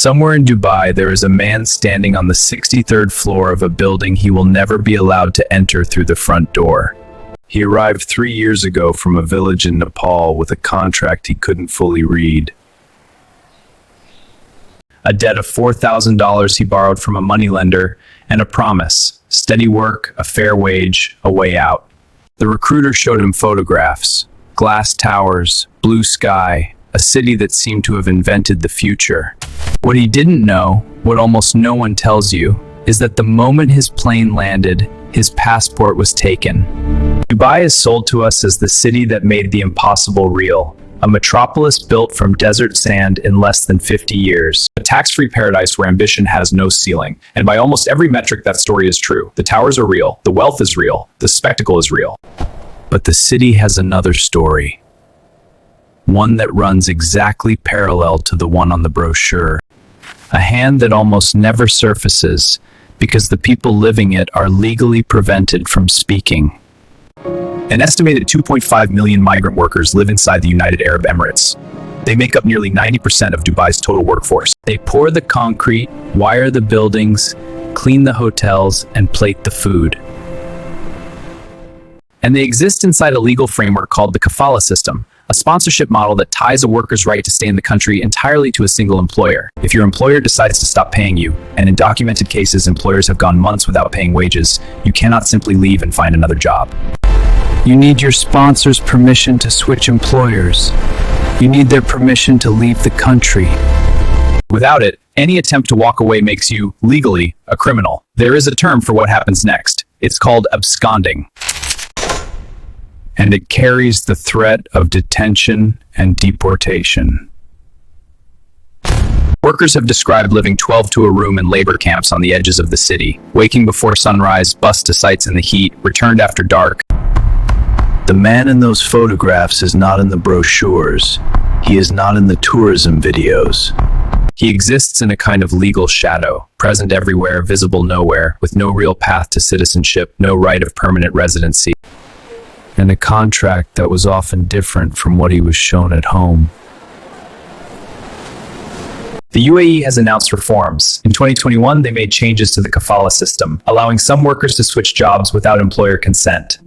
Somewhere in Dubai, there is a man standing on the 63rd floor of a building he will never be allowed to enter through the front door. He arrived 3 years ago from a village in Nepal with a contract he couldn't fully read. A debt of $4,000 he borrowed from a moneylender, and a promise: steady work, a fair wage, a way out. The recruiter showed him photographs, glass towers, blue sky, a city that seemed to have invented the future. What he didn't know, what almost no one tells you, is that the moment his plane landed, his passport was taken. Dubai is sold to us as the city that made the impossible real, a metropolis built from desert sand in less than 50 years. A tax-free paradise where ambition has no ceiling. And by almost every metric, that story is true. The towers are real, the wealth is real, the spectacle is real. But the city has another story. One that runs exactly parallel to the one on the brochure. A hand that almost never surfaces because the people living it are legally prevented from speaking. An estimated 2.5 million migrant workers live inside the United Arab Emirates. They make up nearly 90% of Dubai's total workforce. They pour the concrete, wire the buildings, clean the hotels, and plate the food. And they exist inside a legal framework called the Kafala system, a sponsorship model that ties a worker's right to stay in the country entirely to a single employer. If your employer decides to stop paying you, and in documented cases employers have gone months without paying wages, you cannot simply leave and find another job. You need your sponsor's permission to switch employers. You need their permission to leave the country. Without it, any attempt to walk away makes you, legally, a criminal. There is a term for what happens next. It's called absconding. And it carries the threat of detention and deportation. Workers have described living 12 to a room in labor camps on the edges of the city, waking before sunrise, bus to sites in the heat, returned after dark. The man in those photographs is not in the brochures. He is not in the tourism videos. He exists in a kind of legal shadow, present everywhere, visible nowhere, with no real path to citizenship, no right of permanent residency, and a contract that was often different from what he was shown at home. The UAE has announced reforms. In 2021, they made changes to the Kafala system, allowing some workers to switch jobs without employer consent.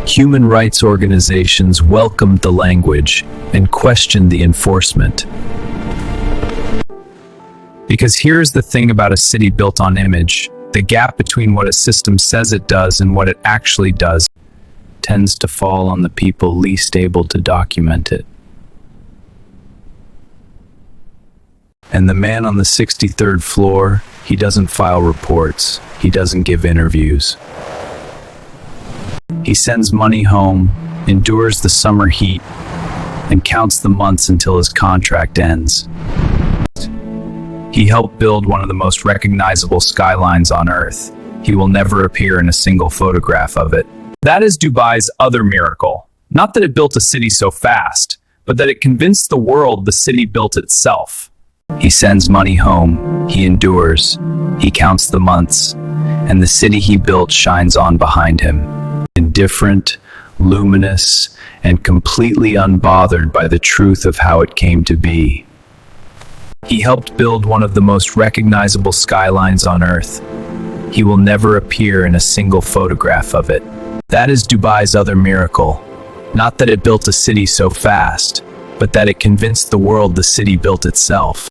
Human rights organizations welcomed the language and questioned the enforcement. Because here's the thing about a city built on image: the gap between what a system says it does and what it actually does tends to fall on the people least able to document it. And the man on the 63rd floor, he doesn't file reports. He doesn't give interviews. He sends money home, endures the summer heat, and counts the months until his contract ends. He helped build one of the most recognizable skylines on Earth. He will never appear in a single photograph of it. That is Dubai's other miracle. Not that it built a city so fast, but that it convinced the world the city built itself. He sends money home, he endures, he counts the months, and the city he built shines on behind him. Indifferent, luminous, and completely unbothered by the truth of how it came to be. He helped build one of the most recognizable skylines on Earth. He will never appear in a single photograph of it. That is Dubai's other miracle. Not that it built a city so fast, but that it convinced the world the city built itself.